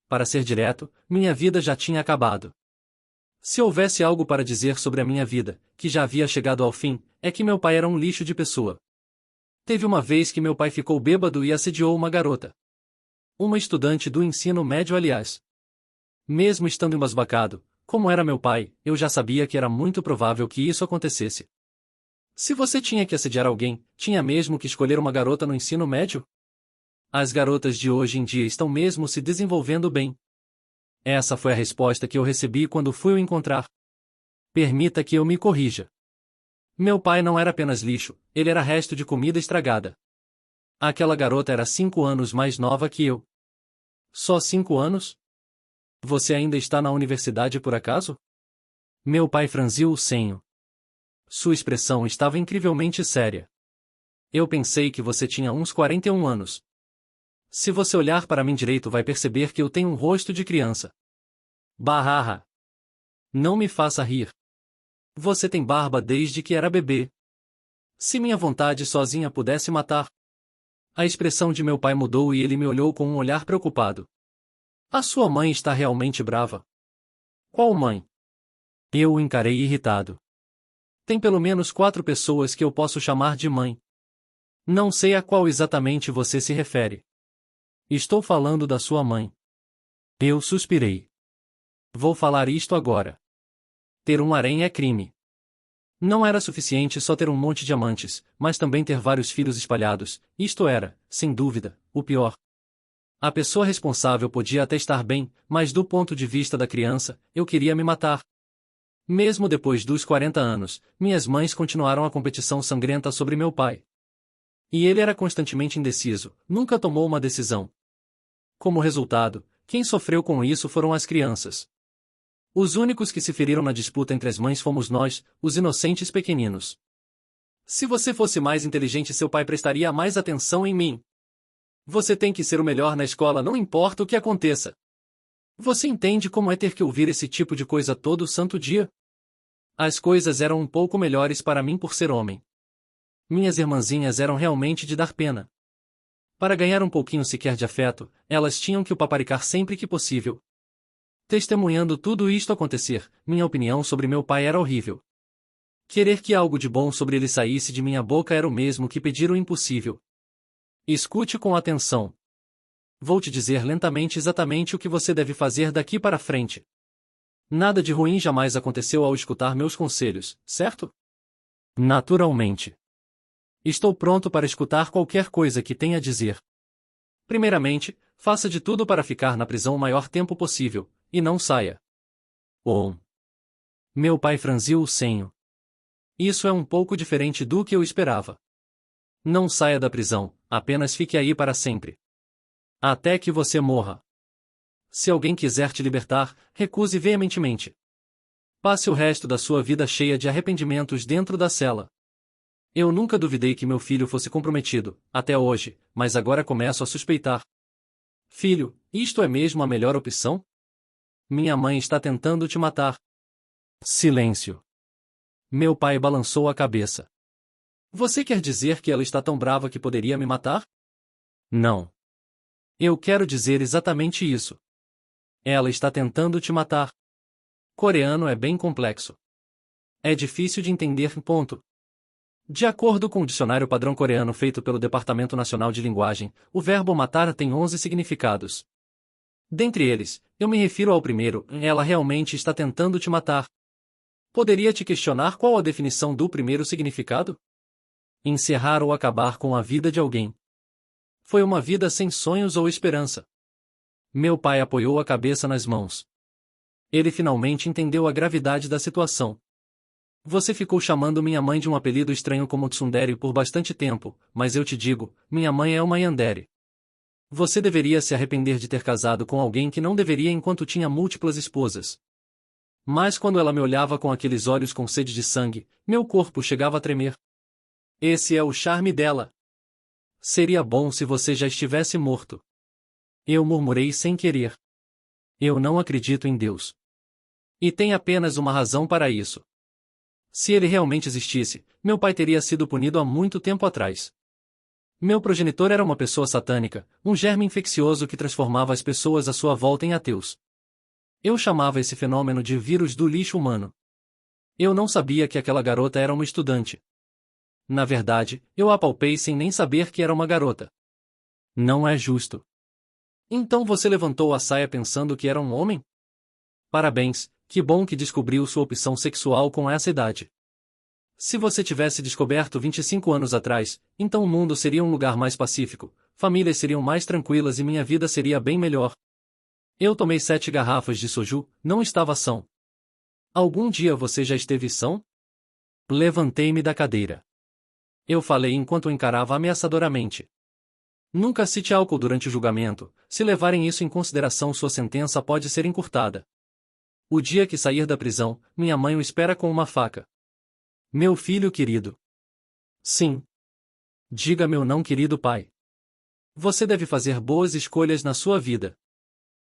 Para ser direto, minha vida já tinha acabado. Se houvesse algo para dizer sobre a minha vida, que já havia chegado ao fim, é que meu pai era um lixo de pessoa. Teve uma vez que meu pai ficou bêbado e assediou uma garota. Uma estudante do ensino médio, aliás. Mesmo estando embasbacado, como era meu pai, eu já sabia que era muito provável que isso acontecesse. Se você tinha que assediar alguém, tinha mesmo que escolher uma garota no ensino médio? As garotas de hoje em dia estão mesmo se desenvolvendo bem. Essa foi a resposta que eu recebi quando fui o encontrar. Permita que eu me corrija. Meu pai não era apenas lixo, ele era resto de comida estragada. Aquela garota era 5 anos mais nova que eu. Só 5 anos? Você ainda está na universidade por acaso? Meu pai franziu o senho. Sua expressão estava incrivelmente séria. Eu pensei que você tinha uns 41 anos. Se você olhar para mim direito vai perceber que eu tenho um rosto de criança. Barra. Não me faça rir. Você tem barba desde que era bebê. Se minha vontade sozinha pudesse matar. A expressão de meu pai mudou e ele me olhou com um olhar preocupado. A sua mãe está realmente brava? Qual mãe? Eu o encarei irritado. Tem pelo menos 4 pessoas que eu posso chamar de mãe. Não sei a qual exatamente você se refere. Estou falando da sua mãe. Eu suspirei. Vou falar isto agora. Ter um harém é crime. Não era suficiente só ter um monte de amantes, mas também ter vários filhos espalhados, isto era, sem dúvida, o pior. A pessoa responsável podia até estar bem, mas do ponto de vista da criança, eu queria me matar. Mesmo depois dos 40 anos, minhas mães continuaram a competição sangrenta sobre meu pai. E ele era constantemente indeciso, nunca tomou uma decisão. Como resultado, quem sofreu com isso foram as crianças. Os únicos que se feriram na disputa entre as mães fomos nós, os inocentes pequeninos. Se você fosse mais inteligente, seu pai prestaria mais atenção em mim. Você tem que ser o melhor na escola, não importa o que aconteça. Você entende como é ter que ouvir esse tipo de coisa todo santo dia? As coisas eram um pouco melhores para mim por ser homem. Minhas irmãzinhas eram realmente de dar pena. Para ganhar um pouquinho sequer de afeto, elas tinham que o paparicar sempre que possível. Testemunhando tudo isto acontecer, minha opinião sobre meu pai era horrível. Querer que algo de bom sobre ele saísse de minha boca era o mesmo que pedir o impossível. Escute com atenção. Vou te dizer lentamente exatamente o que você deve fazer daqui para frente. Nada de ruim jamais aconteceu ao escutar meus conselhos, certo? Naturalmente. Estou pronto para escutar qualquer coisa que tenha a dizer. Primeiramente, faça de tudo para ficar na prisão o maior tempo possível, e não saia. Meu pai franziu o senho. Isso é um pouco diferente do que eu esperava. Não saia da prisão, apenas fique aí para sempre. Até que você morra. Se alguém quiser te libertar, recuse veementemente. Passe o resto da sua vida cheia de arrependimentos dentro da cela. Eu nunca duvidei que meu filho fosse comprometido, até hoje, mas agora começo a suspeitar. Filho, isto é mesmo a melhor opção? Minha mãe está tentando te matar. Silêncio. Meu pai balançou a cabeça. Você quer dizer que ela está tão brava que poderia me matar? Não. Eu quero dizer exatamente isso. Ela está tentando te matar. Coreano é bem complexo. É difícil de entender, ponto. De acordo com o dicionário padrão coreano feito pelo Departamento Nacional de Linguagem, o verbo matar tem 11 significados. Dentre eles, eu me refiro ao primeiro, ela realmente está tentando te matar. Poderia te questionar qual a definição do primeiro significado? Encerrar ou acabar com a vida de alguém. Foi uma vida sem sonhos ou esperança. Meu pai apoiou a cabeça nas mãos. Ele finalmente entendeu a gravidade da situação. Você ficou chamando minha mãe de um apelido estranho como Tsundere por bastante tempo, mas eu te digo, minha mãe é uma yandere. Você deveria se arrepender de ter casado com alguém que não deveria enquanto tinha múltiplas esposas. Mas quando ela me olhava com aqueles olhos com sede de sangue, meu corpo chegava a tremer. Esse é o charme dela. Seria bom se você já estivesse morto. Eu murmurei sem querer. Eu não acredito em Deus. E tem apenas uma razão para isso. Se ele realmente existisse, meu pai teria sido punido há muito tempo atrás. Meu progenitor era uma pessoa satânica, um germe infeccioso que transformava as pessoas à sua volta em ateus. Eu chamava esse fenômeno de vírus do lixo humano. Eu não sabia que aquela garota era uma estudante. Na verdade, eu a apalpei sem nem saber que era uma garota. Não é justo. Então você levantou a saia pensando que era um homem? Parabéns, que bom que descobriu sua opção sexual com essa idade. Se você tivesse descoberto 25 anos atrás, então o mundo seria um lugar mais pacífico, famílias seriam mais tranquilas e minha vida seria bem melhor. Eu tomei 7 garrafas de soju, não estava são. Algum dia você já esteve são? Levantei-me da cadeira. Eu falei enquanto o encarava ameaçadoramente. Nunca cite álcool durante o julgamento, se levarem isso em consideração sua sentença pode ser encurtada. O dia que sair da prisão, minha mãe o espera com uma faca. Meu filho querido. Sim. Diga meu não querido pai. Você deve fazer boas escolhas na sua vida.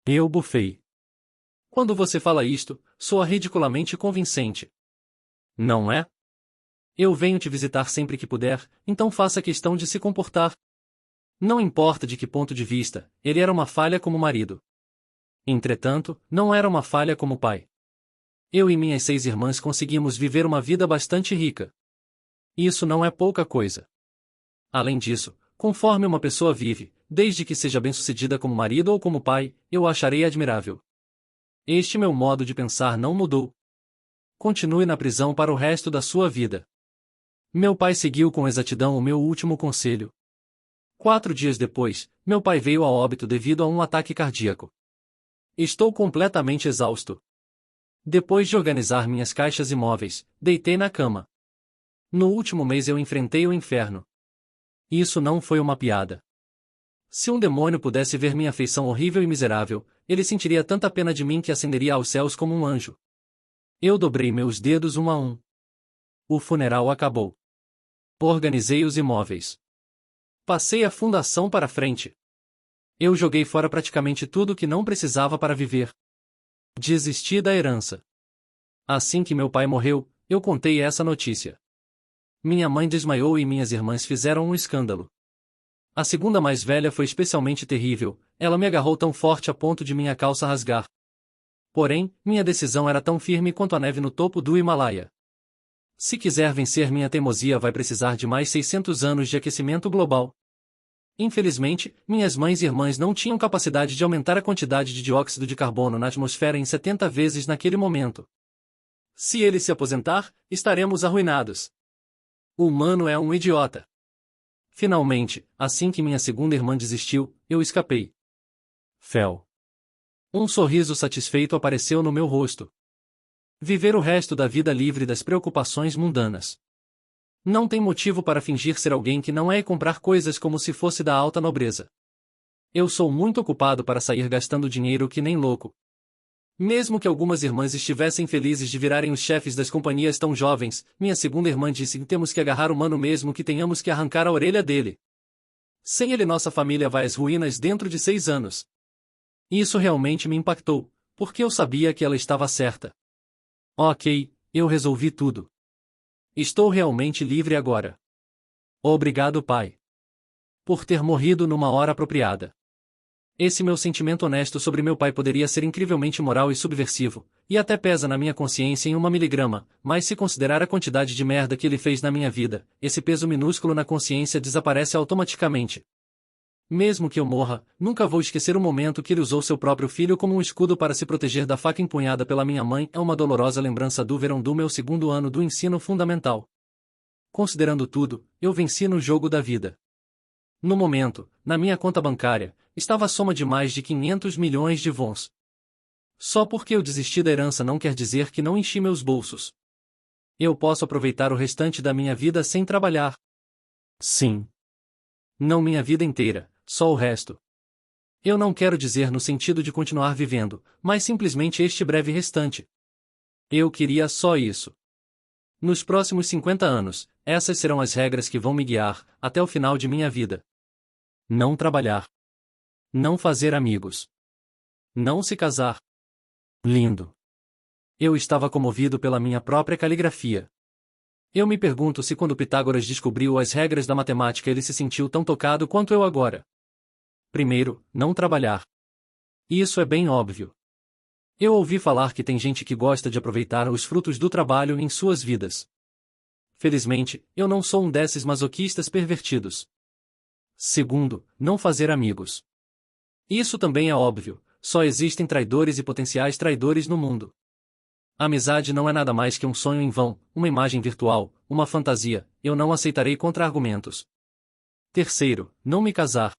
Eu bufei. Quando você fala isto, soa ridiculamente convincente. Não é? Eu venho te visitar sempre que puder, então faça questão de se comportar. Não importa de que ponto de vista, ele era uma falha como marido. Entretanto, não era uma falha como pai. Eu e minhas 6 irmãs conseguimos viver uma vida bastante rica. Isso não é pouca coisa. Além disso, conforme uma pessoa vive, desde que seja bem-sucedida como marido ou como pai, eu a acharei admirável. Este meu modo de pensar não mudou. Continue na prisão para o resto da sua vida. Meu pai seguiu com exatidão o meu último conselho. 4 dias depois, meu pai veio a óbito devido a um ataque cardíaco. Estou completamente exausto. Depois de organizar minhas caixas e móveis, deitei na cama. No último mês eu enfrentei o inferno. Isso não foi uma piada. Se um demônio pudesse ver minha feição horrível e miserável, ele sentiria tanta pena de mim que ascenderia aos céus como um anjo. Eu dobrei meus dedos um a um. O funeral acabou. Organizei os imóveis. Passei a fundação para frente. Eu joguei fora praticamente tudo que não precisava para viver. Desisti da herança. Assim que meu pai morreu, eu contei essa notícia. Minha mãe desmaiou e minhas irmãs fizeram um escândalo. A segunda mais velha foi especialmente terrível, ela me agarrou tão forte a ponto de minha calça rasgar. Porém, minha decisão era tão firme quanto a neve no topo do Himalaia. Se quiser vencer minha teimosia vai precisar de mais 600 anos de aquecimento global. Infelizmente, minhas mães e irmãs não tinham capacidade de aumentar a quantidade de dióxido de carbono na atmosfera em 70 vezes naquele momento. Se ele se aposentar, estaremos arruinados. O humano é um idiota. Finalmente, assim que minha segunda irmã desistiu, eu escapei. Fel. Um sorriso satisfeito apareceu no meu rosto. Viver o resto da vida livre das preocupações mundanas. Não tem motivo para fingir ser alguém que não é e comprar coisas como se fosse da alta nobreza. Eu sou muito ocupado para sair gastando dinheiro que nem louco. Mesmo que algumas irmãs estivessem felizes de virarem os chefes das companhias tão jovens, minha segunda irmã disse que temos que agarrar o mano mesmo que tenhamos que arrancar a orelha dele. Sem ele nossa família vai às ruínas dentro de 6 anos. Isso realmente me impactou, porque eu sabia que ela estava certa. Ok, eu resolvi tudo. Estou realmente livre agora. Obrigado, pai. Por ter morrido numa hora apropriada. Esse meu sentimento honesto sobre meu pai poderia ser incrivelmente moral e subversivo, e até pesa na minha consciência em 1 miligrama, mas se considerar a quantidade de merda que ele fez na minha vida, esse peso minúsculo na consciência desaparece automaticamente. Mesmo que eu morra, nunca vou esquecer o momento que ele usou seu próprio filho como um escudo para se proteger da faca empunhada pela minha mãe. É uma dolorosa lembrança do verão do meu 2º ano do ensino fundamental. Considerando tudo, eu venci no jogo da vida. No momento, na minha conta bancária, estava a soma de mais de 500 milhões de wons. Só porque eu desisti da herança não quer dizer que não enchi meus bolsos. Eu posso aproveitar o restante da minha vida sem trabalhar. Sim. Não minha vida inteira, só o resto. Eu não quero dizer no sentido de continuar vivendo, mas simplesmente este breve restante. Eu queria só isso. Nos próximos 50 anos, essas serão as regras que vão me guiar, até o final de minha vida. Não trabalhar. Não fazer amigos. Não se casar. Lindo. Eu estava comovido pela minha própria caligrafia. Eu me pergunto se quando Pitágoras descobriu as regras da matemática ele se sentiu tão tocado quanto eu agora. Primeiro, não trabalhar. Isso é bem óbvio. Eu ouvi falar que tem gente que gosta de aproveitar os frutos do trabalho em suas vidas. Felizmente, eu não sou um desses masoquistas pervertidos. Segundo, não fazer amigos. Isso também é óbvio, só existem traidores e potenciais traidores no mundo. A amizade não é nada mais que um sonho em vão, uma imagem virtual, uma fantasia, eu não aceitarei contra-argumentos. Terceiro, não me casar.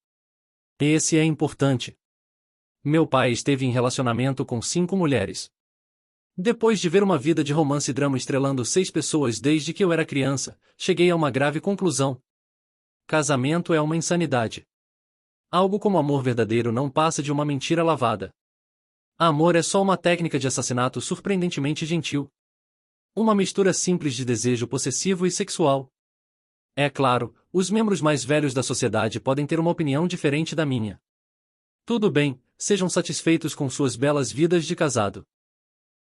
Esse é importante. Meu pai esteve em relacionamento com 5 mulheres. Depois de ver uma vida de romance e drama estrelando 6 pessoas desde que eu era criança, cheguei a uma grave conclusão. Casamento é uma insanidade. Algo como amor verdadeiro não passa de uma mentira lavada. Amor é só uma técnica de assassinato surpreendentemente gentil. Uma mistura simples de desejo possessivo e sexual. É claro, os membros mais velhos da sociedade podem ter uma opinião diferente da minha. Tudo bem, sejam satisfeitos com suas belas vidas de casado.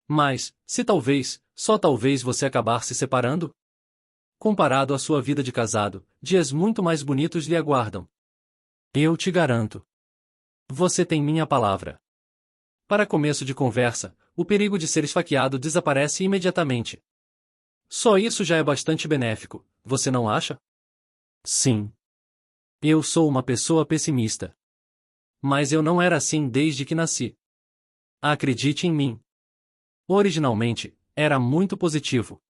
Mas, se talvez, só talvez você acabar se separando? Comparado à sua vida de casado, dias muito mais bonitos lhe aguardam. Eu te garanto. Você tem minha palavra. Para começo de conversa, o perigo de ser esfaqueado desaparece imediatamente. Só isso já é bastante benéfico, você não acha? Sim. Eu sou uma pessoa pessimista. Mas eu não era assim desde que nasci. Acredite em mim. Originalmente, era muito positivo.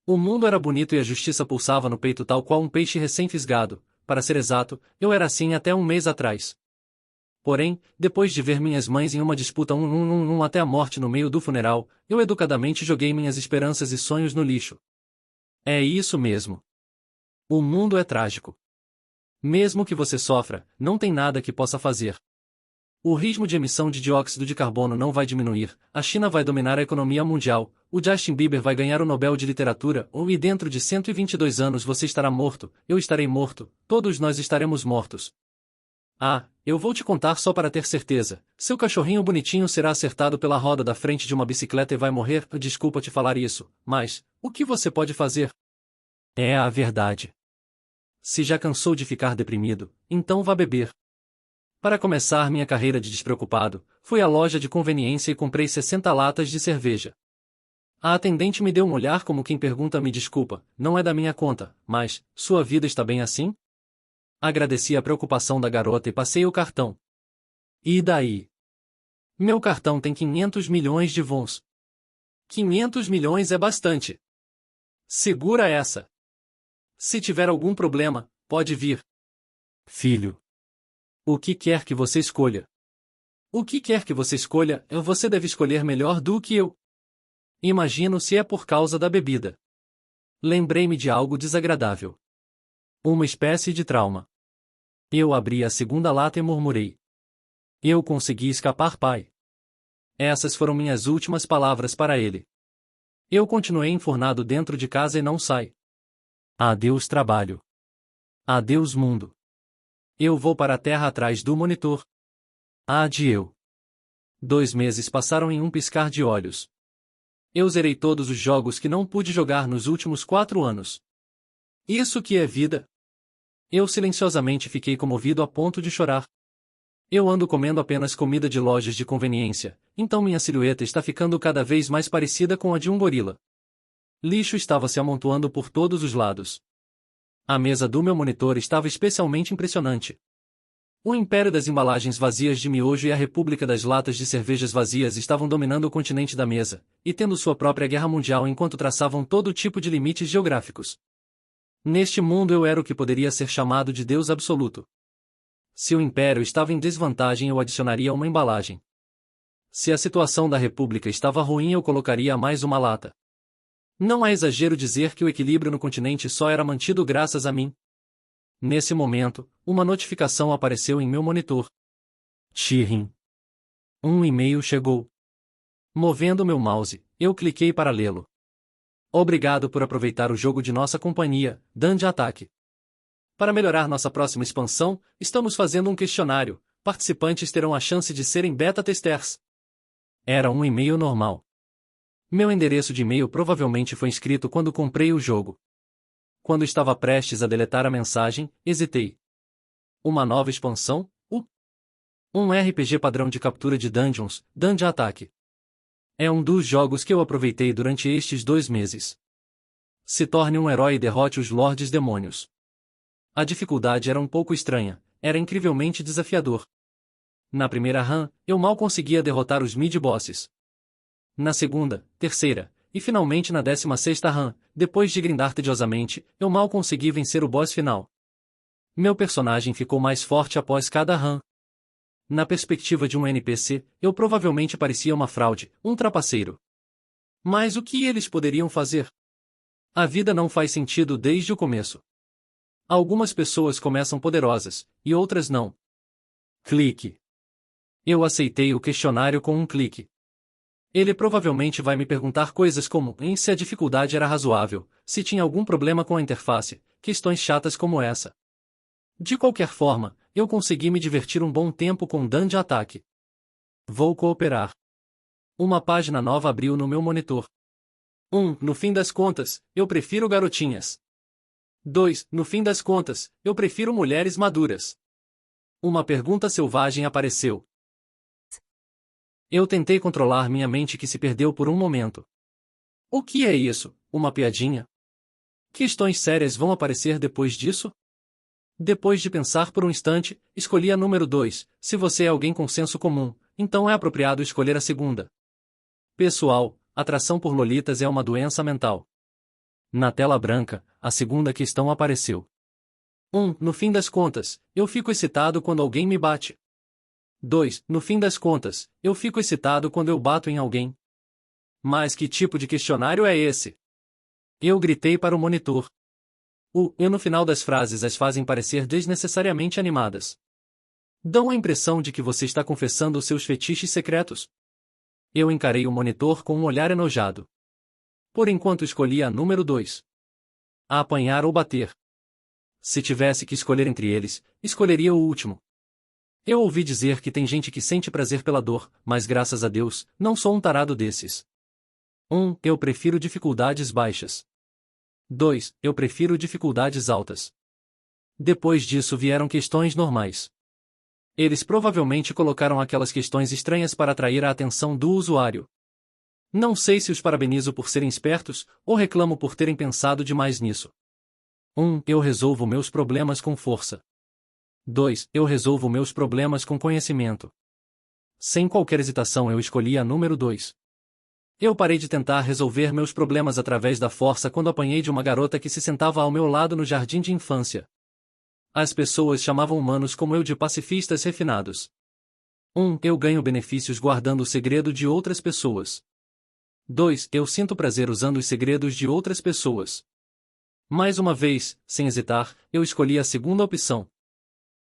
O mundo era bonito e a justiça pulsava no peito tal qual um peixe recém-fisgado. Para ser exato, eu era assim até um mês atrás. Porém, depois de ver minhas mães em uma disputa até a morte no meio do funeral, eu educadamente joguei minhas esperanças e sonhos no lixo. É isso mesmo. O mundo é trágico. Mesmo que você sofra, não tem nada que possa fazer. O ritmo de emissão de dióxido de carbono não vai diminuir, a China vai dominar a economia mundial, o Justin Bieber vai ganhar o Nobel de Literatura, e dentro de 122 anos você estará morto, eu estarei morto, todos nós estaremos mortos. Ah, eu vou te contar só para ter certeza, seu cachorrinho bonitinho será acertado pela roda da frente de uma bicicleta e vai morrer, desculpa te falar isso, mas, o que você pode fazer? É a verdade. Se já cansou de ficar deprimido, então vá beber. Para começar minha carreira de despreocupado, fui à loja de conveniência e comprei 60 latas de cerveja. A atendente me deu um olhar como quem pergunta: me desculpa, não é da minha conta, mas, sua vida está bem assim? Agradeci a preocupação da garota e passei o cartão. E daí? Meu cartão tem 500 milhões de wons. 500 milhões é bastante. Segura essa. Se tiver algum problema, pode vir. Filho. O que quer que você escolha? O que quer que você escolha, você deve escolher melhor do que eu. Imagino se é por causa da bebida. Lembrei-me de algo desagradável. Uma espécie de trauma. Eu abri a segunda lata e murmurei. Eu consegui escapar, pai. Essas foram minhas últimas palavras para ele. Eu continuei enfurnado dentro de casa e não sai. Adeus trabalho. Adeus mundo. Eu vou para a terra atrás do monitor. Adieu. 2 meses passaram em um piscar de olhos. Eu zerei todos os jogos que não pude jogar nos últimos 4 anos. Isso que é vida? Eu silenciosamente fiquei comovido a ponto de chorar. Eu ando comendo apenas comida de lojas de conveniência, então minha silhueta está ficando cada vez mais parecida com a de um gorila. Lixo estava se amontoando por todos os lados. A mesa do meu monitor estava especialmente impressionante. O império das embalagens vazias de miojo e a república das latas de cervejas vazias estavam dominando o continente da mesa, e tendo sua própria guerra mundial enquanto traçavam todo tipo de limites geográficos. Neste mundo eu era o que poderia ser chamado de Deus absoluto. Se o império estava em desvantagem, eu adicionaria uma embalagem. Se a situação da república estava ruim, eu colocaria mais uma lata. Não há exagero dizer que o equilíbrio no continente só era mantido graças a mim. Nesse momento, uma notificação apareceu em meu monitor. Tchirim. Um e-mail chegou. Movendo meu mouse, eu cliquei para lê-lo. Obrigado por aproveitar o jogo de nossa companhia, Dungeon Attack. Para melhorar nossa próxima expansão, estamos fazendo um questionário. Participantes terão a chance de serem beta testers. Era um e-mail normal. Meu endereço de e-mail provavelmente foi inscrito quando comprei o jogo. Quando estava prestes a deletar a mensagem, hesitei. Uma nova expansão? Um RPG padrão de captura de dungeons, Dungeon Attack. É um dos jogos que eu aproveitei durante estes 2 meses. Se torne um herói e derrote os Lordes Demônios. A dificuldade era um pouco estranha, era incrivelmente desafiador. Na primeira run, eu mal conseguia derrotar os mid-bosses. Na segunda, terceira, e finalmente na 16ª run, depois de grindar tediosamente, eu mal consegui vencer o boss final. Meu personagem ficou mais forte após cada run. Na perspectiva de um NPC, eu provavelmente parecia uma fraude, um trapaceiro. Mas o que eles poderiam fazer? A vida não faz sentido desde o começo. Algumas pessoas começam poderosas, e outras não. Clique. Eu aceitei o questionário com um clique. Ele provavelmente vai me perguntar coisas como se a dificuldade era razoável, se tinha algum problema com a interface, questões chatas como essa. De qualquer forma, eu consegui me divertir um bom tempo com Dungeon Attack. Vou cooperar. Uma página nova abriu no meu monitor. 1. No fim das contas, eu prefiro garotinhas. 2. No fim das contas, eu prefiro mulheres maduras. Uma pergunta selvagem apareceu. Eu tentei controlar minha mente que se perdeu por um momento. O que é isso? Uma piadinha? Questões sérias vão aparecer depois disso? Depois de pensar por um instante, escolhi a número 2. Se você é alguém com senso comum, então é apropriado escolher a segunda. Pessoal, atração por lolitas é uma doença mental. Na tela branca, a segunda questão apareceu. 1. No fim das contas, eu fico excitado quando alguém me bate. 2. No fim das contas, eu fico excitado quando eu bato em alguém. Mas que tipo de questionário é esse? Eu gritei para o monitor. O e no final das frases as fazem parecer desnecessariamente animadas. Dão a impressão de que você está confessando os seus fetiches secretos. Eu encarei o monitor com um olhar enojado. Por enquanto escolhi a número 2. A apanhar ou bater. Se tivesse que escolher entre eles, escolheria o último. Eu ouvi dizer que tem gente que sente prazer pela dor, mas graças a Deus, não sou um tarado desses. 1. Eu prefiro dificuldades baixas. 2. Eu prefiro dificuldades altas. Depois disso vieram questões normais. Eles provavelmente colocaram aquelas questões estranhas para atrair a atenção do usuário. Não sei se os parabenizo por serem espertos, ou reclamo por terem pensado demais nisso. 1. Eu resolvo meus problemas com força. 2. Eu resolvo meus problemas com conhecimento. Sem qualquer hesitação eu escolhi a número 2. Eu parei de tentar resolver meus problemas através da força quando apanhei de uma garota que se sentava ao meu lado no jardim de infância. As pessoas chamavam humanos como eu de pacifistas refinados. 1. Eu ganho benefícios guardando o segredo de outras pessoas. 2. Eu sinto prazer usando os segredos de outras pessoas. Mais uma vez, sem hesitar, eu escolhi a segunda opção.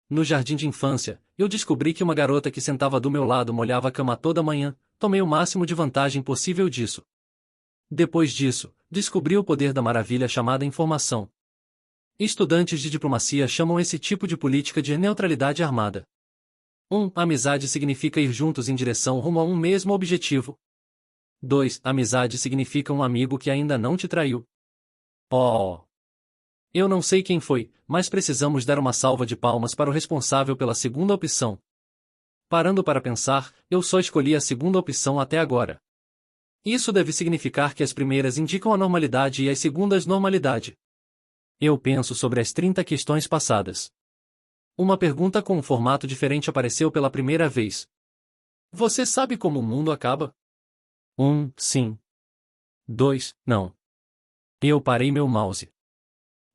No jardim de infância, eu descobri que uma garota que sentava do meu lado molhava a cama toda manhã, tomei o máximo de vantagem possível disso. Depois disso, descobri o poder da maravilha chamada informação. Estudantes de diplomacia chamam esse tipo de política de neutralidade armada. 1. Amizade significa ir juntos em direção rumo a um mesmo objetivo. 2. Amizade significa um amigo que ainda não te traiu. Oh! Eu não sei quem foi, mas precisamos dar uma salva de palmas para o responsável pela segunda opção. Parando para pensar, eu só escolhi a segunda opção até agora. Isso deve significar que as primeiras indicam a normalidade e as segundas normalidade. Eu penso sobre as 30 questões passadas. Uma pergunta com um formato diferente apareceu pela primeira vez. Você sabe como o mundo acaba? 1. Sim. 2. Não. Eu parei meu mouse.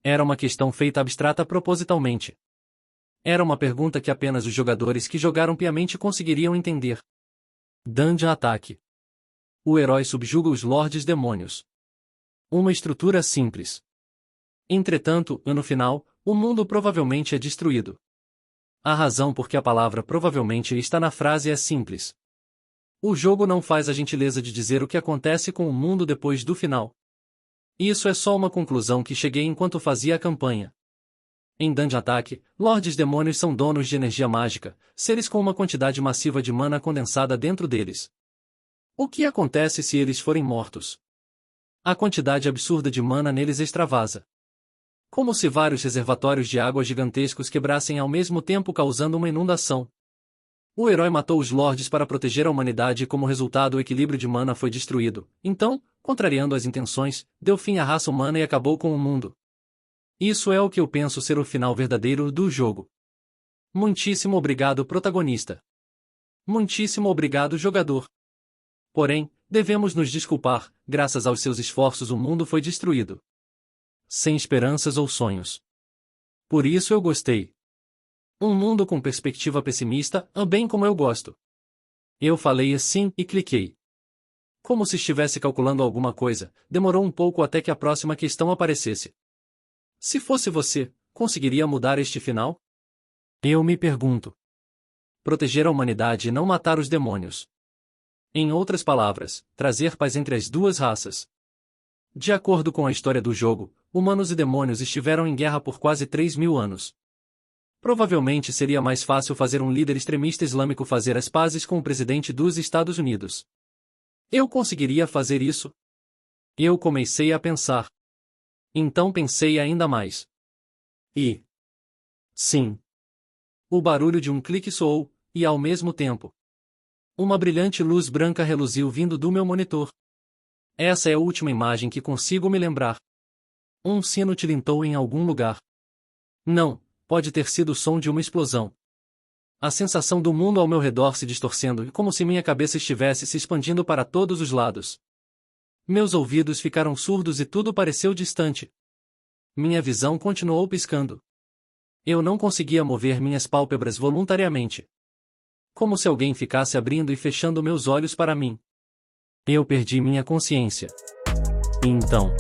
Era uma questão feita abstrata propositalmente. Era uma pergunta que apenas os jogadores que jogaram piamente conseguiriam entender. Dungeon Attack. O herói subjuga os Lordes Demônios. Uma estrutura simples. Entretanto, no final, o mundo provavelmente é destruído. A razão por que a palavra provavelmente está na frase é simples. O jogo não faz a gentileza de dizer o que acontece com o mundo depois do final. Isso é só uma conclusão que cheguei enquanto fazia a campanha. Em Dungeon Attack, Lordes Demônios são donos de energia mágica, seres com uma quantidade massiva de mana condensada dentro deles. O que acontece se eles forem mortos? A quantidade absurda de mana neles extravasa. Como se vários reservatórios de água gigantescos quebrassem ao mesmo tempo causando uma inundação. O herói matou os lords para proteger a humanidade e como resultado o equilíbrio de mana foi destruído. Então, contrariando as intenções, deu fim à raça humana e acabou com o mundo. Isso é o que eu penso ser o final verdadeiro do jogo. Muitíssimo obrigado, protagonista. Muitíssimo obrigado, jogador. Porém, devemos nos desculpar, graças aos seus esforços o mundo foi destruído. Sem esperanças ou sonhos. Por isso eu gostei. Um mundo com perspectiva pessimista, bem como eu gosto. Eu falei assim e cliquei. Como se estivesse calculando alguma coisa, demorou um pouco até que a próxima questão aparecesse. Se fosse você, conseguiria mudar este final? Eu me pergunto. Proteger a humanidade e não matar os demônios. Em outras palavras, trazer paz entre as duas raças. De acordo com a história do jogo, humanos e demônios estiveram em guerra por quase 3.000 anos. Provavelmente seria mais fácil fazer um líder extremista islâmico fazer as pazes com o presidente dos Estados Unidos. Eu conseguiria fazer isso? Eu comecei a pensar. Então pensei ainda mais. E... sim. O barulho de um clique soou, e ao mesmo tempo, uma brilhante luz branca reluziu vindo do meu monitor. Essa é a última imagem que consigo me lembrar. Um sino tilintou em algum lugar. Não, pode ter sido o som de uma explosão. A sensação do mundo ao meu redor se distorcendo e como se minha cabeça estivesse se expandindo para todos os lados. Meus ouvidos ficaram surdos e tudo pareceu distante. Minha visão continuou piscando. Eu não conseguia mover minhas pálpebras voluntariamente. Como se alguém ficasse abrindo e fechando meus olhos para mim. Eu perdi minha consciência. E então...